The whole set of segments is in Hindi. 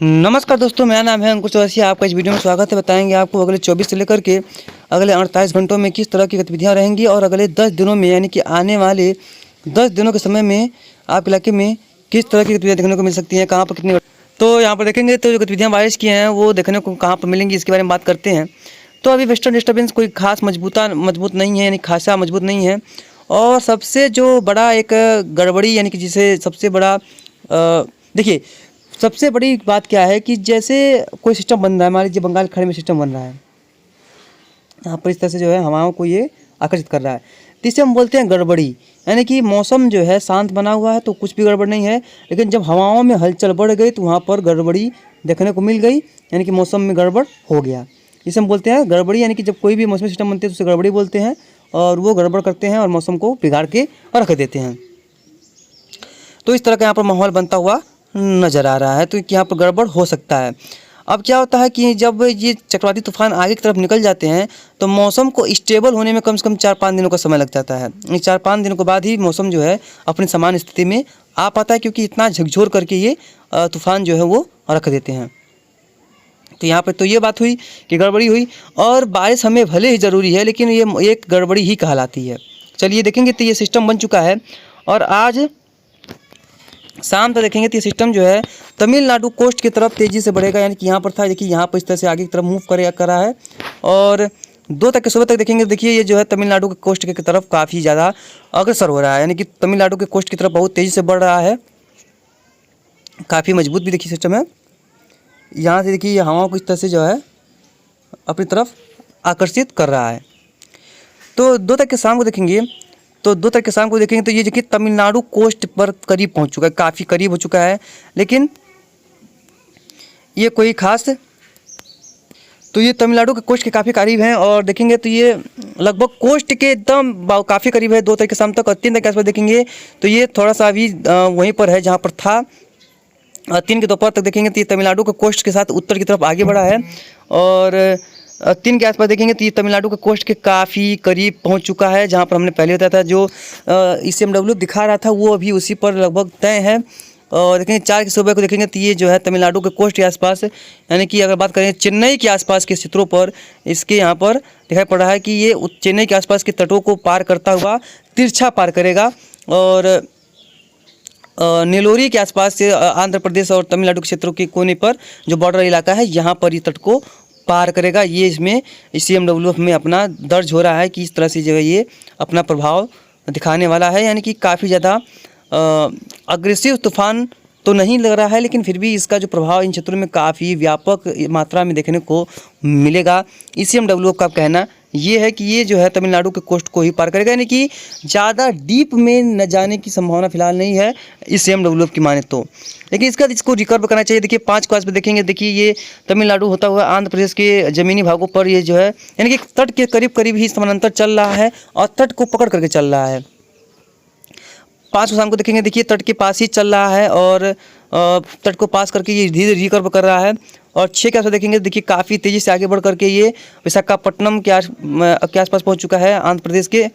नमस्कार दोस्तों, मेरा नाम है अंकुश चौरसिया। आपका इस वीडियो में स्वागत है। बताएंगे आपको अगले 24 से लेकर के अगले 48 घंटों में किस तरह की गतिविधियां रहेंगी और अगले 10 दिनों में यानी कि आने वाले 10 दिनों के समय में आपके इलाके में किस तरह की गतिविधियां देखने को मिल सकती हैं, कहाँ पर कितनी। तो यहाँ पर देखेंगे तो जो गतिविधियाँ बारिश की हैं वो देखने को कहाँ पर मिलेंगी, इसके बारे में बात करते हैं। तो अभी वेस्टर्न डिस्टर्बेंस कोई खास मजबूत नहीं है, यानी खासा मजबूत नहीं है। और सबसे जो बड़ा एक गड़बड़ी यानी कि जिसे सबसे बड़ा देखिए, सबसे बड़ी बात क्या है कि जैसे कोई सिस्टम बन रहा है, मान लीजिए बंगाल की खाड़ी में सिस्टम बन रहा है, यहाँ पर इस तरह से जो है हवाओं को ये आकर्षित कर रहा है, तो इसे हम बोलते हैं गड़बड़ी। यानी कि मौसम जो है शांत बना हुआ है तो कुछ भी गड़बड़ नहीं है, लेकिन जब हवाओं में हलचल बढ़ गई तो वहाँ पर गड़बड़ी देखने को मिल गई, यानी कि मौसम में गड़बड़ हो गया। इसे हम बोलते हैं गड़बड़ी। यानी कि जब कोई भी मौसमी सिस्टम बनते हैं तो उसे गड़बड़ी बोलते हैं, और वो गड़बड़ करते हैं और मौसम को बिगाड़ के रख देते हैं। तो इस तरह का यहाँ पर माहौल बनता हुआ नज़र आ रहा है, तो यहाँ पर गड़बड़ हो सकता है। अब क्या होता है कि जब ये चक्रवाती तूफान आगे की तरफ निकल जाते हैं तो मौसम को स्टेबल होने में कम से कम 4-5 दिनों का समय लग जाता है। इन 4-5 दिनों के बाद ही मौसम जो है अपनी सामान्य स्थिति में आ पाता है, क्योंकि इतना झकझोर करके ये तूफान जो है वो रख देते हैं। तो यहाँ पर तो ये बात हुई कि गड़बड़ी हुई, और बारिश हमें भले ही ज़रूरी है लेकिन ये एक गड़बड़ी ही कहलाती है। चलिए देखेंगे तो ये सिस्टम बन चुका है, और आज शाम तक देखेंगे तो ये सिस्टम जो है तमिलनाडु कोस्ट की तरफ तेज़ी से बढ़ेगा। यानी कि यहाँ पर था, देखिए यहाँ पर इस तरह से आगे की तरफ मूव करा है, और 2 तक के सुबह तक देखेंगे, देखिए ये जो है तमिलनाडु के कोस्ट की तरफ काफ़ी ज़्यादा अग्रसर हो रहा है। यानी कि तमिलनाडु के कोस्ट की तरफ बहुत तेज़ी से बढ़ रहा है, काफ़ी मजबूत भी देखिए सिस्टम है। यहाँ से देखिए ये हवाओं को इस तरह से जो है अपनी तरफ आकर्षित कर रहा है। तो 2 तक के शाम को देखेंगे, तो 2 तक के शाम को देखेंगे तो ये देखिए तमिलनाडु कोस्ट पर करीब पहुंच चुका है, काफ़ी करीब हो चुका है, लेकिन ये कोई खास, तो ये तमिलनाडु के कोस्ट के काफ़ी करीब हैं। और देखेंगे तो ये लगभग कोस्ट के एकदम काफ़ी करीब है 2 तक के शाम तक। और 3 तक के आसपास देखेंगे तो ये थोड़ा सा अभी वहीं पर है जहाँ पर था। 3 के दोपहर तक देखेंगे तो ये तमिलनाडु के कोस्ट के साथ उत्तर की तरफ आगे बढ़ा है, और 3 के आसपास देखेंगे तो ये तमिलनाडु के कोस्ट के काफ़ी करीब पहुंच चुका है, जहां पर हमने पहले बताया था जो ECMW दिखा रहा था वो अभी उसी पर लगभग तय है। और देखेंगे 4 के सुबह को देखेंगे तो ये जो है तमिलनाडु के कोस्ट के आसपास, यानी कि अगर बात करें चेन्नई के आसपास के क्षेत्रों पर, इसके यहाँ पर दिखाई पड़ रहा है कि ये चेन्नई के आसपास के तटों को पार करता हुआ तिरछा पार करेगा, और नेलोरी के आसपास से आंध्र प्रदेश और तमिलनाडु के क्षेत्रों के कोने पर जो बॉर्डर इलाका है यहाँ पर ये तट को पार करेगा। ये इसमें ECMW में अपना दर्ज हो रहा है कि इस तरह से जो है ये अपना प्रभाव दिखाने वाला है। यानी कि काफ़ी ज़्यादा अग्रेसिव तूफान तो नहीं लग रहा है, लेकिन फिर भी इसका जो प्रभाव इन क्षेत्रों में काफ़ी व्यापक मात्रा में देखने को मिलेगा। ECMW का कहना ये है कि ये जो है तमिलनाडु के कोस्ट को ही पार करेगा, यानी कि ज़्यादा डीप में न जाने की संभावना फिलहाल नहीं है ECMW की माने तो। लेकिन इसको रिकवर करना चाहिए। देखिए 5 के आसपास देखेंगे, देखिए ये तमिलनाडु होता हुआ आंध्र प्रदेश के ज़मीनी भागों पर ये जो है यानी कि तट के करीब करीब ही समानांतर चल रहा है और तट को पकड़ करके चल रहा है। 5 को शाम को देखेंगे, देखिए तट के पास ही चल रहा है, और तट को पास करके ये धीरे रिकर्व कर रहा है। और 6 के आसपास देखेंगे, देखिए काफ़ी तेज़ी से आगे बढ़ करके ये विशाखापट्टनम के आसपास पहुंच चुका है आंध्र प्रदेश के।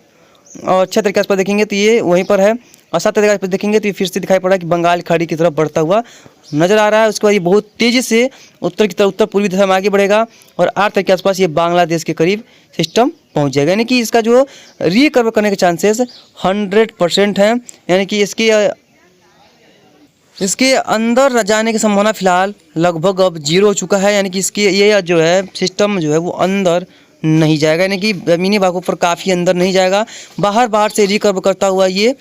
और 6 तारीख के आसपास देखेंगे तो ये वहीं पर है, और 7 तारीख के आसपास देखेंगे तो ये फिर से दिखाई पड़ रहा है कि बंगाल खाड़ी की तरफ बढ़ता हुआ नज़र आ रहा है। उसके बाद ये बहुत तेज़ी से उत्तर की तरफ, उत्तर पूर्वी दिशा में आगे बढ़ेगा, और 8 तारीख के आसपास ये बांग्लादेश के करीब सिस्टम पहुंच जाएगा। यानी कि इसका जो रिकवर करने के चांसेस 100% हैं। यानी कि इसके अंदर जाने की संभावना फिलहाल लगभग अब 0 हो चुका है। यानी कि इसके ये जो है सिस्टम जो है वो अंदर नहीं जाएगा, यानी कि ज़मीनी भागों पर काफ़ी अंदर नहीं जाएगा, बाहर से रिकवर करता हुआ ये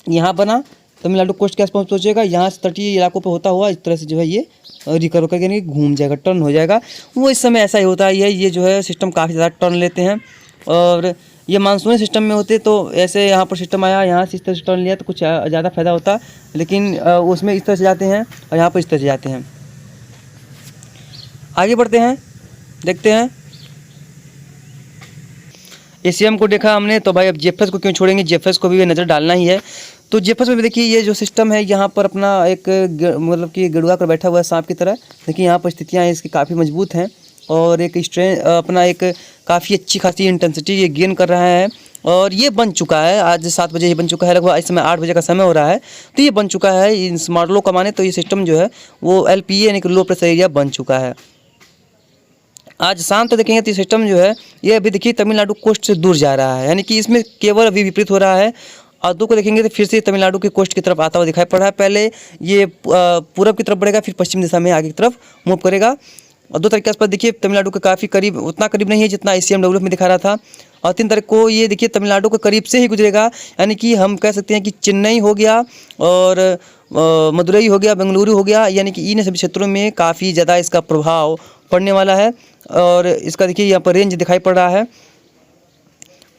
यहाँ बना तमिलनाडु कोस्ट के आसपास पहुँचेगा, यहाँ से तटीय इलाकों पर होता हुआ इस तरह से जो है ये रिकवर करके यानी घूम जाएगा, टर्न हो जाएगा। वो इस समय ऐसा ही होता है, ये जो है सिस्टम काफ़ी ज़्यादा टर्न लेते हैं, और ये मानसूनी सिस्टम में होते तो ऐसे यहाँ पर सिस्टम आया, यहाँ से इस तरह से टर्न लिया तो कुछ ज़्यादा फ़ायदा होता, लेकिन उसमें इस तरह से जाते हैं और यहाँ पर इस तरह से जाते हैं। आगे बढ़ते हैं, देखते हैं। ACM को देखा हमने, तो भाई अब JFS को क्यों छोड़ेंगे, JFS को भी नज़र डालना ही है। तो JFS में भी देखिए ये जो सिस्टम है यहाँ पर अपना एक मतलब कि गड़ुआ कर बैठा हुआ है सांप की तरह। देखिए यहाँ पर स्थितियाँ इसकी काफ़ी मजबूत हैं, और एक अपना एक काफ़ी अच्छी खासी इंटेंसिटी ये गेन कर रहा है। और ये बन चुका है, आज 7 बजे ये बन चुका है, लगभग इस समय 8 बजे का समय हो रहा है। तो ये बन चुका है इन मॉडलों का माने तो ये सिस्टम जो है वो LPA यानी कि लो प्रेशर एरिया बन चुका है। आज शाम तो देखेंगे तो ये सिस्टम जो है ये अभी देखिए तमिलनाडु कोस्ट से दूर जा रहा है, यानी कि इसमें केवल अभी विपरीत हो रहा है। और दो को देखेंगे तो फिर से तमिलनाडु की कोस्ट की तरफ आता हुआ दिखाई पड़ रहा है। पहले ये पूरब की तरफ बढ़ेगा, फिर पश्चिम दिशा में आगे की तरफ मूव करेगा। और 2 तारीख के आसपास देखिए तमिलनाडु के काफ़ी करीब, उतना करीब नहीं है जितना ICMW में दिखा रहा था। और 3 तारीख को ये देखिए तमिलनाडु के करीब से ही गुजरेगा, यानी कि हम कह सकते हैं कि चेन्नई हो गया और मदुरई हो गया, बेंगलुरु हो गया, यानी कि इन सभी क्षेत्रों में काफ़ी ज़्यादा इसका प्रभाव पड़ने वाला है। और इसका देखिए यहाँ पर रेंज दिखाई पड़ रहा है।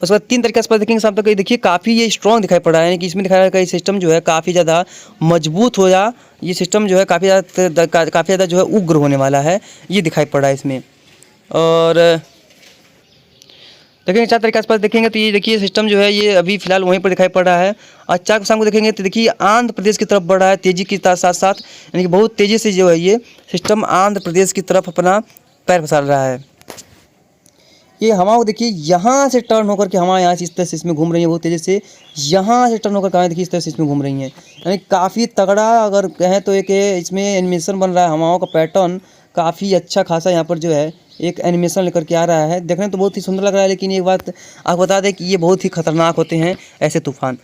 उसके बाद 3 तारीख के आसपास देखेंगे शाम तक ये देखिए काफ़ी ये स्ट्रॉन्ग दिखाई पड़ रहा है, यानी कि इसमें दिखा रहा है कि ये सिस्टम जो है काफ़ी ज़्यादा मजबूत हो जा, ये सिस्टम जो है काफ़ी ज़्यादा जो है उग्र होने वाला है, ये दिखाई पड़ रहा है इसमें। और देखेंगे 4 तारीख के आसपास देखेंगे तो ये देखिए सिस्टम जो है ये अभी फिलहाल वहीं पर दिखाई पड़ रहा है। और 4 को शाम को देखेंगे तो देखिए आंध्र प्रदेश की तरफ बढ़ रहा है तेज़ी के साथ साथ, यानी कि बहुत तेज़ी से जो है ये सिस्टम आंध्र प्रदेश की तरफ अपना पैर पसार रहा है। ये हवा को देखिए यहाँ से टर्न होकर के हवा यहाँ से इस तरह से इसमें घूम रही है, बहुत तेज़ी से यहाँ से टर्न होकर कहाँ देखिए इस तरह से इसमें घूम रही हैं, यानी काफ़ी तगड़ा अगर कहें तो एक इसमें एनिमेशन बन रहा है। हवाओं का पैटर्न काफ़ी अच्छा खासा यहाँ पर जो है एक एनिमेशन लेकर के आ रहा है। देखने तो बहुत ही सुंदर लग रहा है, लेकिन एक बात आपको बता दें कि ये बहुत ही खतरनाक होते हैं ऐसे तूफान।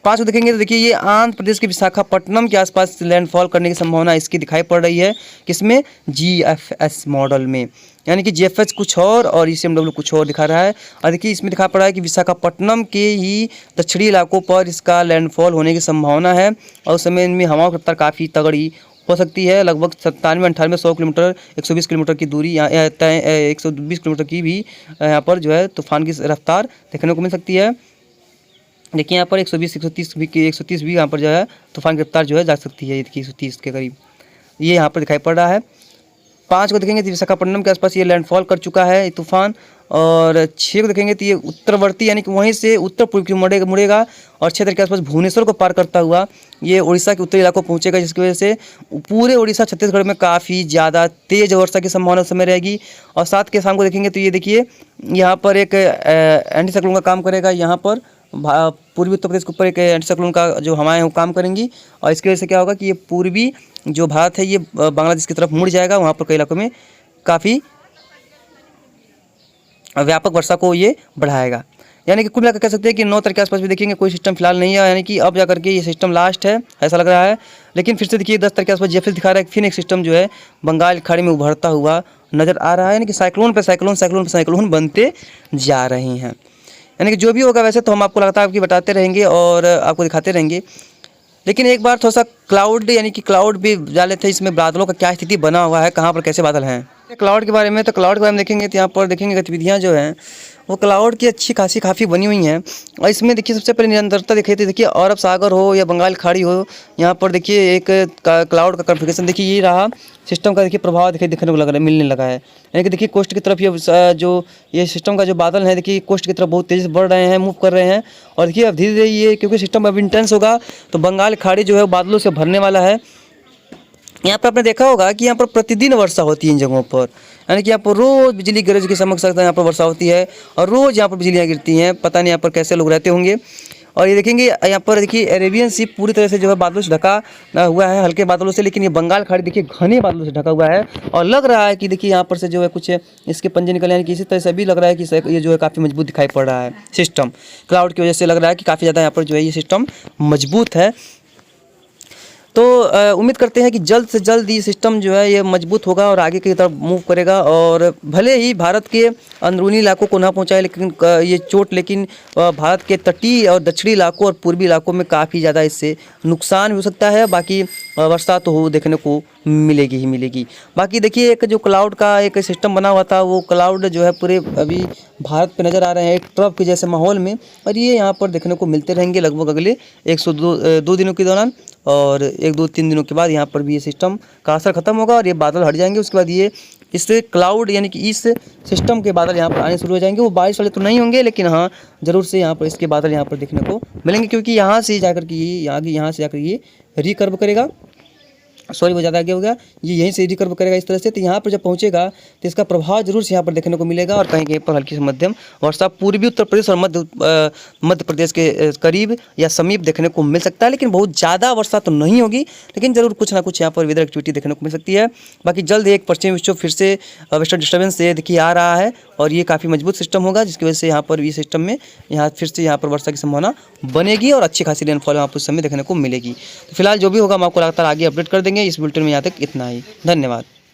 5 को देखेंगे तो देखिए ये आंध्र प्रदेश के विशाखापट्टनम के आसपास लैंडफॉल करने की संभावना इसकी दिखाई पड़ रही है। किसमें? GFS मॉडल में, यानी कि GFS कुछ और ICMW कुछ और दिखा रहा है। और देखिए इसमें दिखा पड़ रहा है कि विशाखापट्टनम के ही दक्षिणी इलाकों पर इसका लैंडफॉल होने की संभावना है। और उस समय इनमें हवाओं की रफ्तार काफ़ी तगड़ी हो सकती है, लगभग 97-98 100 किलोमीटर 120 किलोमीटर की दूरी, 120 किलोमीटर की भी यहाँ पर जो है तूफान की रफ्तार देखने को मिल सकती है। देखिए यहाँ पर 120 भी यहाँ पर जो है तूफान की रफ्तार जो है जा सकती है, 130 के करीब ये यहाँ पर दिखाई पड़ रहा है। 5 को देखेंगे तो विशाखापट्टनम के आसपास ये लैंडफॉल कर चुका है ये तूफान। और 6 को देखेंगे तो ये उत्तरवर्ती, यानी कि वहीं से उत्तर पूर्व की मुड़ेगा और 6 तारीख के आसपास भुवनेश्वर को पार करता हुआ ये उड़ीसा के उत्तरी इलाकों पहुंचेगा, जिसकी वजह से पूरे उड़ीसा छत्तीसगढ़ में काफ़ी ज़्यादा तेज़ वर्षा की संभावना उस समय रहेगी। और 7 के शाम को देखेंगे तो ये देखिए यहाँ पर एक एंटी साइक्लोन का काम करेगा, यहाँ पर पूर्वी उत्तर प्रदेश के ऊपर एक एंटी साइक्लोन का जो हवाएं वो काम करेंगी। और इसकी वजह से क्या होगा कि ये पूर्वी जो भारत है ये बांग्लादेश की तरफ मुड़ जाएगा, वहाँ पर कई इलाकों में काफ़ी व्यापक वर्षा को ये बढ़ाएगा। यानी कि कुल मिलाकर कह सकते हैं कि 9 तारीख के आसपास भी देखेंगे कोई सिस्टम फिलहाल नहीं है, यानी कि अब जाकर के ये सिस्टम लास्ट है ऐसा लग रहा है। लेकिन फिर से देखिए 10 तारीख के आसपास GFS दिखा रहा है, फिर एक सिस्टम जो है बंगाल खाड़ी में उभरता हुआ नज़र आ रहा है, यानी कि साइक्लोन पे साइक्लोन बनते जा रहे हैं। यानी कि जो भी होगा वैसे तो हम आपको लगातार आपकी बताते रहेंगे और आपको दिखाते रहेंगे। लेकिन एक बार थोड़ा सा क्लाउड, यानी कि क्लाउड भी डाले थे, इसमें बादलों का क्या स्थिति बना हुआ है, कहाँ पर कैसे बादल हैं। क्लाउड के बारे में देखेंगे तो यहाँ पर देखेंगे गतिविधियाँ जो हैं वो क्लाउड की अच्छी खासी काफ़ी बनी हुई हैं। और इसमें देखिए सबसे पहले निरंतरता दिखाई थी, देखिए अरब सागर हो या बंगाल खाड़ी हो, यहाँ पर देखिए एक क्लाउड का कॉन्फ़िगरेशन देखिए ये रहा सिस्टम का, देखिए प्रभाव देखने को लग रहा है, मिलने लगा है। यानी कि देखिए कोस्ट की तरफ ये सिस्टम का जो बादल है देखिए कोस्ट की तरफ बहुत तेज़ी से बढ़ रहे हैं, मूव कर रहे हैं। और देखिए अब धीरे धीरे ये क्योंकि सिस्टम अब इंटेंस होगा तो बंगाल खाड़ी जो है बादलों से भरने वाला है। यहाँ पर आपने देखा होगा कि यहाँ पर प्रतिदिन वर्षा होती है इन जगहों पर, यानी कि यहाँ पर रोज़ बिजली गरज के समझ सकते हैं, यहाँ पर वर्षा होती है और रोज़ यहाँ पर बिजलियाँ गिरती हैं। पता नहीं यहाँ पर कैसे लोग रहते होंगे। और ये देखेंगे यहाँ पर देखिए अरेबियन सी पूरी तरह से जो है बादलों से ढका हुआ है, हल्के बादलों से, लेकिन ये बंगाल खाड़ी देखिए घने बादलों से ढका हुआ है। और लग रहा है कि देखिए यहाँ पर से जो है कुछ इसके पंजे निकले, यानी कि इसी तरह से भी लग रहा है कि ये जो है काफ़ी मजबूत दिखाई पड़ रहा है सिस्टम। क्लाउड की वजह से लग रहा है कि काफ़ी ज़्यादा यहाँ पर जो है ये सिस्टम मजबूत है। तो उम्मीद करते हैं कि जल्द से जल्द ये सिस्टम जो है ये मजबूत होगा और आगे की तरफ मूव करेगा। और भले ही भारत के अंदरूनी इलाकों को ना पहुंचाए, लेकिन ये चोट लेकिन भारत के तटीय और दक्षिणी इलाकों और पूर्वी इलाकों में काफ़ी ज़्यादा इससे नुकसान भी हो सकता है। बाकी वर्षा तो देखने को मिलेगी ही मिलेगी। बाकी देखिए एक जो क्लाउड का एक सिस्टम बना हुआ था वो क्लाउड जो है पूरे अभी भारत पे नज़र आ रहे हैं एक ट्रफ के जैसे माहौल में, और ये यहाँ पर देखने को मिलते रहेंगे लगभग अगले 102 दिनों के दौरान। और 1-2-3 दिनों के बाद यहाँ पर भी ये सिस्टम का असर खत्म होगा और ये बादल हट जाएंगे। उसके बाद ये इससे क्लाउड यानी कि इस सिस्टम के बादल यहाँ पर आने शुरू हो जाएंगे। वो बारिश वाले तो नहीं होंगे, लेकिन हाँ ज़रूर से यहाँ पर इसके बादल यहाँ पर देखने को मिलेंगे, क्योंकि यहाँ से जाकर के यहाँ से जाकर ये रिकर्व करेगा सॉरी वो ज़्यादा आगे हो गया, ये यहीं से रिकवर करेगा इस तरह से। तो यहाँ पर जब पहुँचेगा तो इसका प्रभाव जरूर से यहाँ पर देखने को मिलेगा और कहीं कहीं पर हल्की से मध्यम वर्षा पूर्वी उत्तर प्रदेश और मध्य प्रदेश के करीब या समीप देखने को मिल सकता है। लेकिन बहुत ज़्यादा वर्षा तो नहीं होगी, लेकिन ज़रूर कुछ ना कुछ यहाँ पर वेदर एक्टिविटी देखने को मिल सकती है। बाकी जल्द एक पश्चिमी विक्षोभ फिर से वेस्टर्न डिस्टर्बेंस से देखिए आ रहा है और ये काफ़ी मजबूत सिस्टम होगा, जिसकी वजह से यहाँ पर ये सिस्टम में यहाँ फिर से यहाँ पर वर्षा की संभावना बनेगी और अच्छी खासी रेनफॉल आपको उस समय देखने को मिलेगी। तो फिलहाल जो भी होगा हम आपको लगातार आगे अपडेट कर देंगे। इस बुलेटिन में यहाँ तक इतना ही। धन्यवाद।